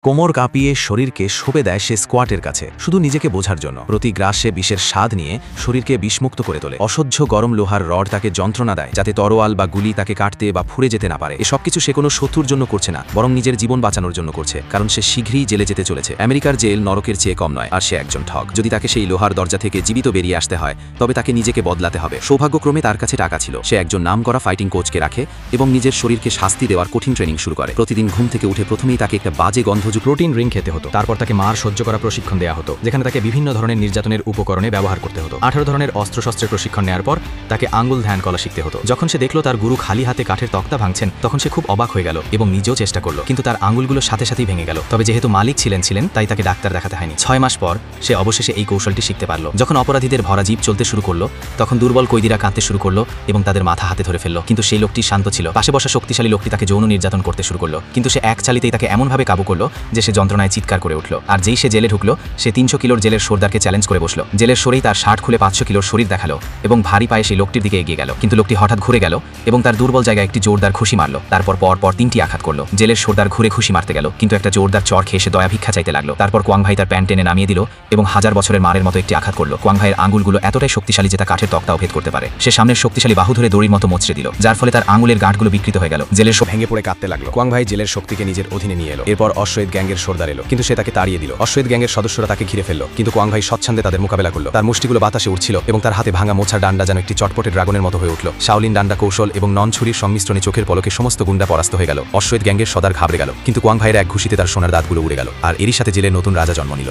কোমর কাঁপিয়ে শরীরকে সঁপে দেয় সে স্কোয়াটের কাছে, শুধু নিজেকে বোঝার জন্য। প্রতি গ্রাস সে বিষের স্বাদ নিয়ে শরীরকে বিষমুক্ত করে তোলে। অসহ্য গরম লোহার রড তাকে যন্ত্রণা দেয়, যাতে তরোয়াল বা গুলি তাকে কাটতে বা ফুঁড়ে যেতে না পারে। এসব কিছু সে কোনো শত্রুর জন্য করছে না, বরং নিজের জীবন বাঁচানোর জন্য করছে, কারণ সে শীঘ্রই জেলে যেতে চলেছে। আমেরিকার জেল নরকের চেয়ে কম নয়, আর সে একজন ঠগ। যদি তাকে সেই লোহার দরজা থেকে জীবিত বেরিয়ে আসতে হয়, তবে তাকে নিজেকে বদলাতে হবে। সৌভাগ্যক্রমে তার কাছে টাকা ছিল। সে একজন নামকরা ফাইটিং কোচকে রাখে এবং নিজের শরীরকে শাস্তি দেওয়ার কঠিন ট্রেনিং শুরু করে। প্রতিদিন ঘুম থেকে উঠে প্রথমেই তাকে একটা বাজে গন্ধযুক্ত প্রোটিন ড্রিঙ্ক খেতে হতো। তারপর তাকে মার সহ্য করা প্রশিক্ষণ দেওয়া হতো, যেখানে তাকে বিভিন্ন ধরনের নির্যাতনের উপকরণে ব্যবহার করতে হতো। 18 ধরনের অস্ত্রশস্ত্রের প্রশিক্ষণ নেওয়ার পর তাকে আঙ্গুল ধ্যান করা শিখতে হতো। যখন সে দেখলো তার গুরু খালি হাতে কাঠের তক্তা ভাঙছেন, তখন সে খুব অবাক হয়ে গেল এবং নিজেও চেষ্টা করলো, কিন্তু তার আঙ্গুলগুলো সাথে সাথেই ভেঙে গেল। তবে যেহেতু মালিক ছিলেন তাই তাকে ডাক্তার দেখাতে হয়নি। 6 মাস পর সে অবশেষে এই কৌশলটি শিখতে পারল। যখন অপরাধীদের ভরা জীব চলতে শুরু করলো, তখন দুর্বল কয়েদিরা কাঁদতে শুরু করলো এবং তাদের মাথা হাতে ধরে ফেললো। কিন্তু সেই লোকটি শান্ত ছিল। পাশে বসা শক্তিশালী লোকটি তাকে যৌন নির্যাতন করতে শুরু করলো, কিন্তু সে এক চালিতেই তাকে এমনভাবে কাবু করলো যে সে যন্ত্রণায় চিৎকার করে উঠল। আর যেই সে জেলে ঢুকলো, সে 300 কিলোর জেলের সর্দারকে চ্যালেঞ্জ করে বসলো। জেলের সরেই তার শার্ট খুলে 500 কিলোর শরীর দেখালো এবং ভারী পায়ে সেই লোকটির দিকে এগিয়ে গেল। কিন্তু লোকটি হঠাৎ ঘুরে গেল এবং তার দুর্বল জায়গায় একটি জোরদার ঘুষি মারল। তারপর পর 3টি আঘাত করলো। জেলের সর্দার ঘুরে ঘুষি মারতে গেল, কিন্তু একটা জোরদার চড় খেয়ে সে দয়া ভিক্ষা চাইতে লাগলো। তারপর কোয়াং ভাই তার প্যান্ট টেনে নামিয়ে দিল এবং 1000 বছরের মারের মতো একটি আঘাত করলো। কোয়াং ভাইয়ের আঙ্গুলগুলো এতটাই শক্তিশালী যে তা কাঠের তক্তাও ভেদ করতে পারে। সে সামনের শক্তিশালী বাহু ধরে দড়ির মতো মোচড়ে দিল, যার ফলে তার আঙ্গুলের গাঁটগুলো বিকৃত হয়ে গেল। জেলের ভেঙে পড়ে কাঁদতে লাগলো। কোয়াং ভাই জেলের শক্তিকে নিজের অধীনে নিয়ে এলো। এরপর অশ্বয়েদ গ্যাংয়ের সর্দার এলো, কিন্তু সে তাকে তাড়িয়ে দিল। অশ্বয়েদ গ্যাংয়ের সদস্যরা তাকে ঘিরে ফেললো, কিন্তু কোয়াং ভাই স্বচ্ছন্দে তাদের মোকাবেলা করলো। তার মুষ্টিগুলো বাতাসে উঠছিল এবং তার হাতে ভাঙা মোছার ডান্ডা যেন একটি চটপটে ড্রাগনের মতো হয়ে উঠল। শাওলিন ডান্ডা কৌশল এবং নন ছুরির সংমিশ্রণে চোখের পলকে সমস্ত গুন্ডা পরাস্ত হয়ে গেল। অশ্বয়েদ গ্যাংয়ের সর্দার ঘাবড়ে গেল, কিন্তু কোয়াং ভাইয়ের এক ঘুষিতে তার সোনার দাঁতগুলো উড়ে গেল, আর এরই সাথে জেলের নতুন রাজা জন্ম নিল।